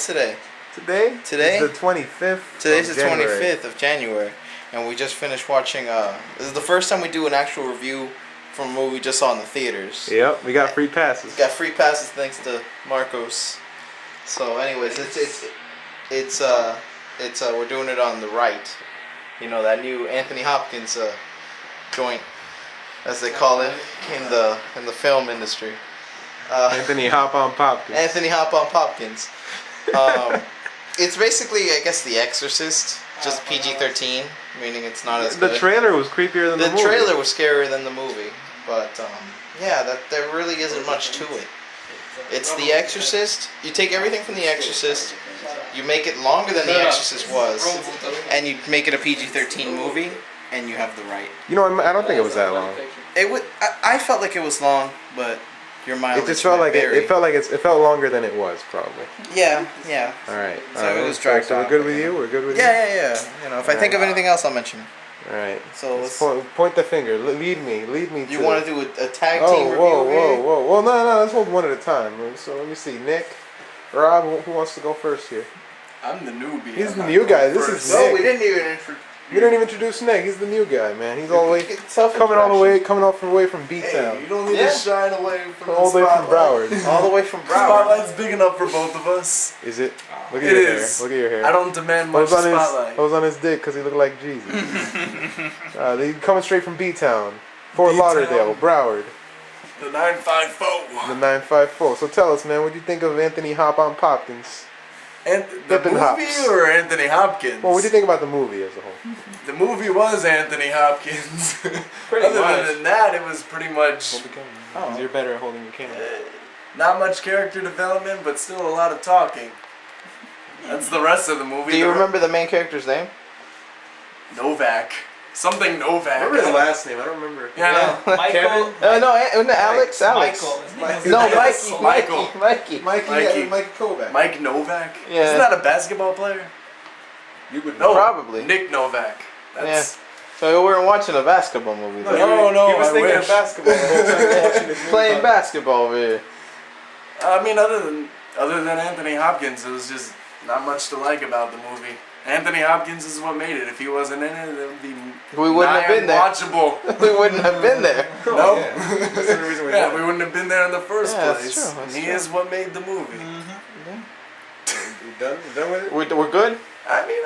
What's today? Today is the 25th. Today's the 25th of January, and we just finished watching. This is the first time we do an actual review from a movie we just saw in the theaters. Yep, we got free passes. Got free passes thanks to Marcos. So, anyways, it's we're doing it on the Rite. You know, that new Anthony Hopkins joint, as they call it in the film industry. Anthony Hop-on-Popkins. Anthony Hop-on-Popkins. It's basically, I guess, The Exorcist, just PG-13, meaning it's not as good. The trailer was creepier than the movie. The trailer was scarier than the movie, but yeah, there really isn't much to it. It's The Exorcist. You take everything from The Exorcist, you make it longer than The Exorcist was, and you make it a PG-13 movie, and you have the Rite. You know, I don't think it was that long. I felt like it was long, but your mileage. It just felt like it felt longer than it was, probably. Yeah. All right. So it was dragged So out. we're good with you. We're good with you. Yeah. You know, if I think of anything else, I'll mention it. All right. So let's point the finger. Lead me. You want to do a tag team review? Whoa. Well, no. Let's hold one at a time. So let me see. Nick, Rob, who wants to go first here? I'm the newbie. He's the new guy. This is Nick. No, we didn't even introduce. We didn't even introduce Nick. He's the new guy, man. He's all the way coming all the way from B-Town. Hey, you don't need to shine away from all the way from Broward. All the way from Broward. Spotlight's big enough for both of us. Is it? Look at your hair. Look at your hair. I don't demand much spotlight. I was on his dick because he looked like Jesus. They coming straight from B-Town, Fort Lauderdale, Broward. The 954. The 954. So tell us, man, what do you think of Anthony Hop-on-Popkins? And the movie or Anthony Hopkins? Well, what do you think about the movie as a whole? The movie was Anthony Hopkins. Other than that, it was pretty much... Oh. You're better at holding your camera. Not much character development, but still a lot of talking. That's the rest of the movie. Do you remember the main character's name? Novak. Something Novak. I remember his last name. I don't remember. Yeah. Michael. No, Alex. Michael. No, Mikey. Mike Kovac. Mike Novak. Yeah. Isn't that a basketball player? You would know. Probably. Nick Novak. That's... Yeah. So we weren't watching a basketball movie. No, he was I thinking wish. of basketball the whole time watching this movie. Playing basketball over here. I mean, other than Anthony Hopkins, it was just not much to like about the movie. Anthony Hopkins is what made it. If he wasn't in it, it would be we wouldn't have been there. Unwatchable. We wouldn't have been there. No. Yeah. That's the reason We wouldn't have been there in the first place. That's he true. is what made the movie. You done with it? We're good? I mean,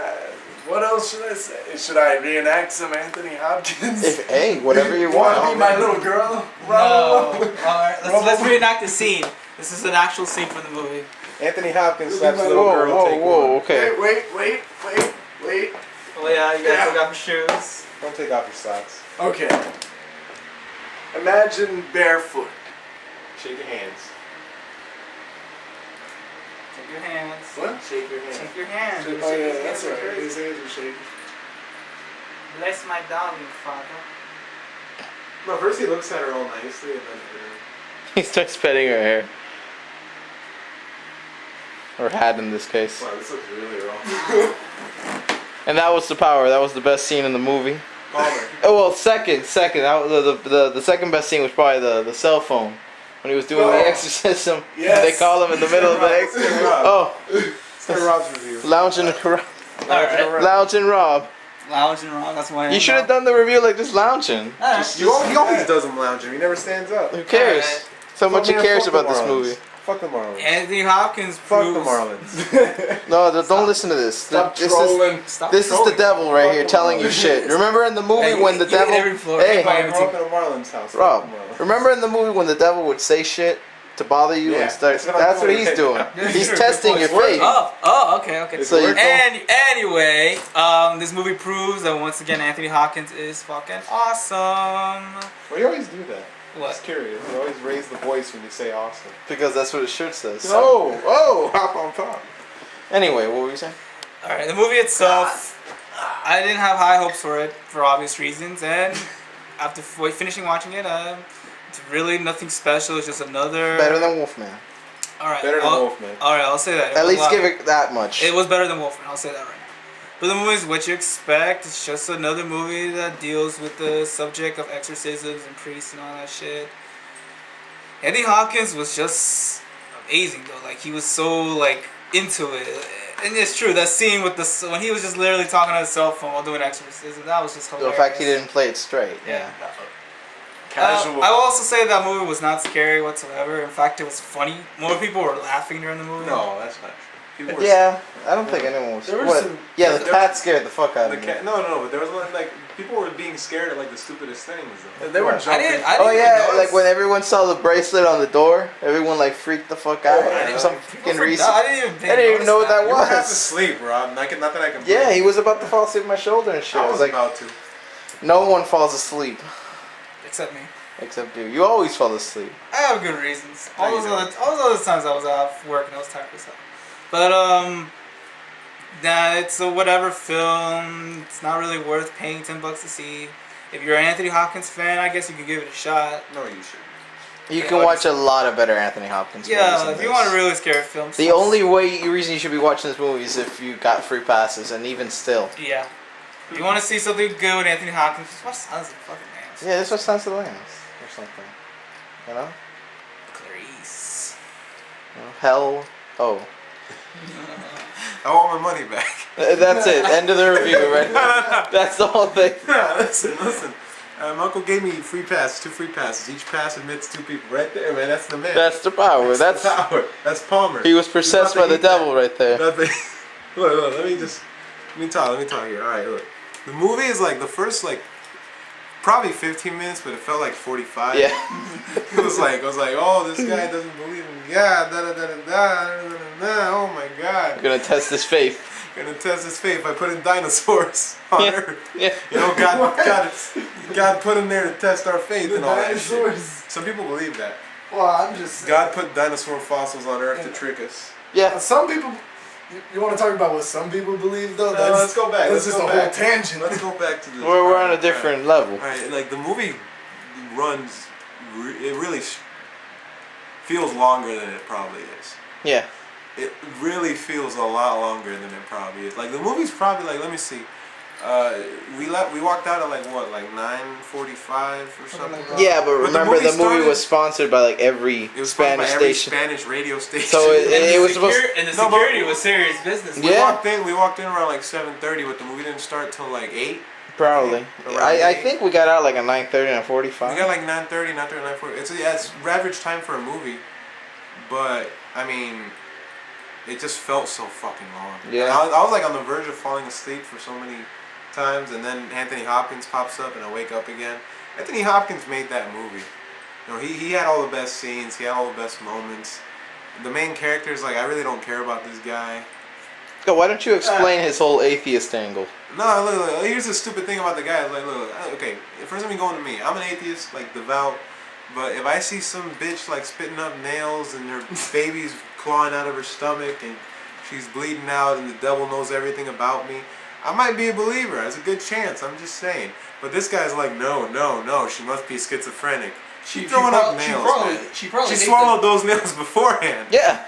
what else should I say? Should I reenact some Anthony Hopkins? Hey, whatever you You want to be want. my little girl? No. Alright, let's reenact the scene. This is an actual scene from the movie. Anthony Hopkins slaps a little girl. Whoa, okay. Wait. Oh yeah, you gotta take off your shoes. Don't take off your socks. Okay. Imagine barefoot. Shake your hands. Take your hands. What? Shake your hand. Take your hands. Oh yeah, that's right. His hands are shaking. Bless my darling father. No, first he looks at her all nicely and then... He starts petting her hair. Or hat in this case. Wow, this looks really wrong. And that was the power. That was the best scene in the movie. Palmer. Oh well, second. That was the second best scene was probably the cell phone when he was doing the exorcism. Yes. They call him in the middle of the exorcism. Oh, It's Rob's review. lounging Rob. Lounging wrong, that's why. You should have done the review like just lounging. Alright. He always does them lounging. He never stands up. Who cares? Alright. So much he Man, cares fuck the about this Marlins. movie. Fuck the Marlins. Anthony Hopkins Fuck the proves... Marlins. No, don't listen to this. Stop This trolling. This is the devil right here telling you shit. Remember in the movie when the devil... Hey, I grew up in a Marlins house. Rob, remember in the movie when the devil would say shit to bother you and start... That's what he's doing. He's testing your faith. Oh, okay. It's So working. anyway, this movie proves that once again Anthony Hopkins is fucking awesome. Well, you always do that. What? Just curious. You always raise the voice when you say awesome. Because that's what his shirt says. Hop on top. Anyway, what were you saying? Alright, the movie itself, I didn't have high hopes for it for obvious reasons, and after finishing watching it, it's really nothing special. It's just another... Better than Wolfman. Alright. Better than Wolfman. Alright, I'll say that. At least give it that much. It was better than Wolfman, I'll say that right now. But the movie is what you expect. It's just another movie that deals with the subject of exorcisms and priests and all that shit. Anthony Hopkins was just amazing though. Like he was so like into it. And it's true, that scene with when he was just literally talking on his cell phone while doing exorcism, that was just The hilarious. fact he didn't play it straight. Yeah. Casual. I will also say that movie was not scary whatsoever. In fact, it was funny. More people were laughing during the movie. No, that's not true. People were Yeah, I don't think anyone was. There were What? some- Yeah, the cat scared the fuck out The of me. cat, no, but there was one like people were being scared at like the stupidest things. Though. They were What? jumping. I Oh didn't yeah, even like notice. when everyone saw the bracelet on the door, everyone like freaked the fuck out Yeah, for some People freaking reason. I didn't even. I didn't even know what that You were half was. asleep, Rob. Not that I can. Yeah, he was about to fall asleep on my shoulder and shit. I I was was like, about to. no one falls asleep Except me. except you. You always fall asleep. I have good reasons. No, All you those don't. other times I was out working, I was tired as hell. But nah, it's a whatever film. It's not really worth paying $10 to see. If you're an Anthony Hopkins fan, I guess you could give it a shot. No, you should. You Yeah, can watch a lot of better Anthony Hopkins movies Yeah, than if you this. want a really scary film. The only reason you should be watching this movie is if you got free passes, and even still. Yeah. If you want to see something good with Anthony Hopkins, just watch Sons of Fucking Names. Yeah, this was Silence of the Lambs or something. You know? Clarice. Hell. Oh. I want my money back. That's it. End of the review, right? That's the whole thing. Listen. My uncle gave me two free passes. Each pass admits 2 people. Right there, man. That's the man. That's the power. That's the power. That's Palmer. He was possessed by the devil right there. Look, let me talk here. All right, look. The movie is like the first probably 15 minutes, but it felt like 45. Yeah. It was like, oh, this guy doesn't believe in God. Da da da da da da da. Oh my God. Gonna test his faith. Gonna test his faith by putting dinosaurs on Yeah. Earth. Yeah. You know, God put him there to test our faith and all that Dinosaurs. shit. Some people believe that. Well, I'm just. God put dinosaur fossils on Earth to trick us. Yeah. Some people. You want to talk about what some people believe, though? No, let's go back. That's Let's just go a back. whole tangent. Let's go back to this. We're on a different level. Alright, like the movie runs, it really feels longer than it probably is. Yeah. It really feels a lot longer than it probably is. Like the movie's probably like, let me see, we walked out at like what, like 9:45 or something. Yeah, but remember the movie started- was sponsored by like every It was sponsored Spanish by every station. Spanish radio station. So it was supposed. And the No, but- security was serious business. Yeah. We walked in around like 7:30, but the movie didn't start till like 8. Probably. Around I 8. think we got out like at 9:30 and We 45. got like 9:30, 9:40. It's average time for a movie, but I mean, it just felt so fucking long. Yeah. And I was like on the verge of falling asleep for so many times, and then Anthony Hopkins pops up, and I wake up again. Anthony Hopkins made that movie. You know, he had all the best scenes. He had all the best moments. The main characters, like, I really don't care about this guy. So why don't you explain his whole atheist angle? No, look, here's the stupid thing about the guy. Like, look, okay, first let me go into me. I'm an atheist, like, devout, but if I see some bitch, like, spitting up nails and her baby's clawing out of her stomach and she's bleeding out and the devil knows everything about me, I might be a believer. There's a good chance, I'm just saying. But this guy's like, no, she must be schizophrenic. She's throwing up nails, man. She probably She swallowed those nails beforehand. Yeah.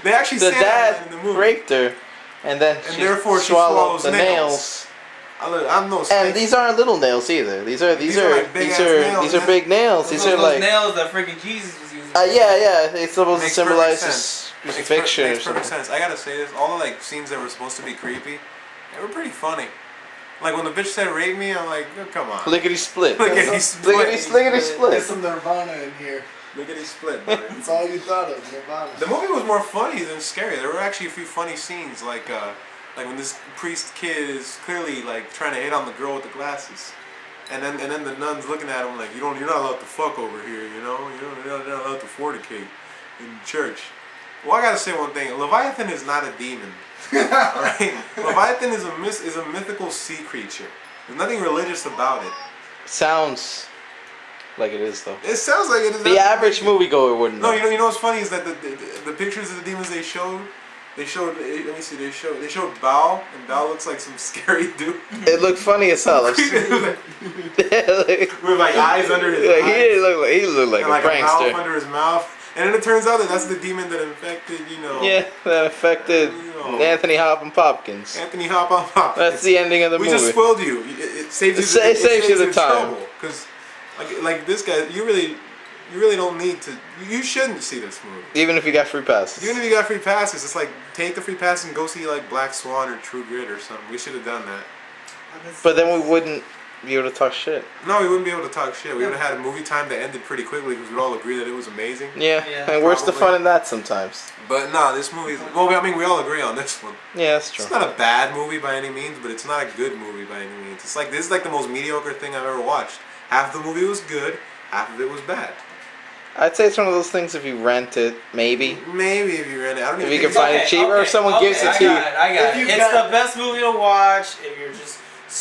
They actually The say that in the dad movie. raped her, and then And she therefore she swallowed swallows the nails. nails. I'm no And snake. these aren't little nails either. These are like big-ass nails, these are man. big nails. These are those like nails that freaking Jesus was using. yeah. It's supposed to Makes symbolize perfect his sense. crucifixion or Makes perfect something. sense. I gotta say this. All the like scenes that were supposed to be creepy, they were pretty funny. Like when the bitch said rape me, I'm like, oh, come on. Lickety split. Lickety split. Lickety There's split. some Nirvana in here. Lickety split, brother. That's all you thought of, Nirvana. The movie was more funny than scary. There were actually a few funny scenes, like when this priest kid is clearly like trying to hit on the girl with the glasses, and then the nun's looking at him like, you're not allowed to fuck over here, you know, you're not allowed to fornicate in church. Well, I gotta say one thing. Leviathan is not a demon. Alright? Leviathan is a mythical sea creature. There's nothing religious about it. Sounds like it is though. It sounds like it is. The average moviegoer wouldn't No, know. you know what's funny is that the pictures of the demons they showed, let me see, they showed Bao, and Bao looks like some scary dude. It looked funny as hell. With With like eyes under his Like, eyes. he looked like And like a a mouth prankster. under his mouth. And then it turns out that that's the demon that infected, Yeah, that affected Anthony Hop-on-Popkins. Anthony Hop-on-Popkins. That's the ending of the We movie. just spoiled you. It saves you. It saves you the time. Because, like this guy, you really, You really don't need to. You shouldn't see this movie. Even if you got free passes. Even if you got free passes, it's like take the free passes and go see like Black Swan or True Grit or something. We should have done that. But then we wouldn't be able to talk shit. No, we wouldn't be able to talk shit. We would have had a movie time that ended pretty quickly because we'd all agree that it was amazing. Yeah. Yeah, And where's the probably. fun in that sometimes? But nah, this movie. Well, I mean, we all agree on this one. Yeah, that's true. It's not a bad movie by any means, but it's not a good movie by any means. It's like this is like the most mediocre thing I've ever watched. Half the movie was good, half of it was bad. I'd say it's one of those things if you rent it, maybe. Maybe if you rent it, I don't If even you think can find it cheaper or someone gives it to you. I got If it. you've It's got- the best movie to watch if you're just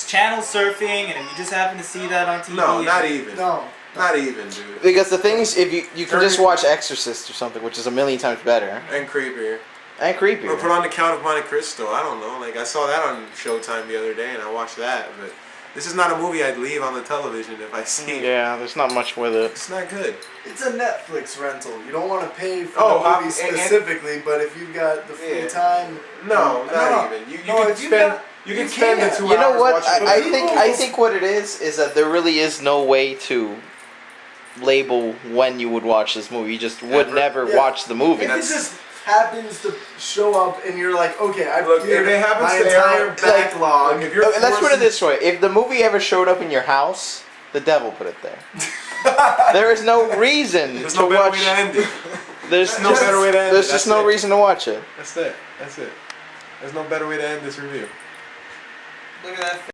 channel surfing and if you just happen to see that on TV. No, not even. No. Not even, dude. Because the thing is, if you can just watch Exorcist or something, which is a million times better And creepier. and creepier. Or put on the Count of Monte Cristo. I don't know. Like I saw that on Showtime the other day, and I watched that. But this is not a movie I'd leave on the television if I see it. Yeah, there's not much with it. It's not good. It's a Netflix rental. You don't want to pay for Oh, the movie and- specifically, but if you've got the free Yeah. time, No, No, not even. You no, can if you spend. got- You you can spend the can. 2 You know hours what? watching. I think what it is that there really is no way to label when you would watch this movie. You just would Ever? never Yeah. watch the movie. if it just happens to show up and you're like, okay, I've Look, cleared if it happens my to entire like, backlog. if you're Okay, let's put it forcing- this way: if the movie ever showed up in your house, the devil put it there. There is no reason There's to no better watch. way to end it. There's no better way to end it. There's That's just no it. reason to watch it. That's it. That's it. There's no better way to end this review. Look at that.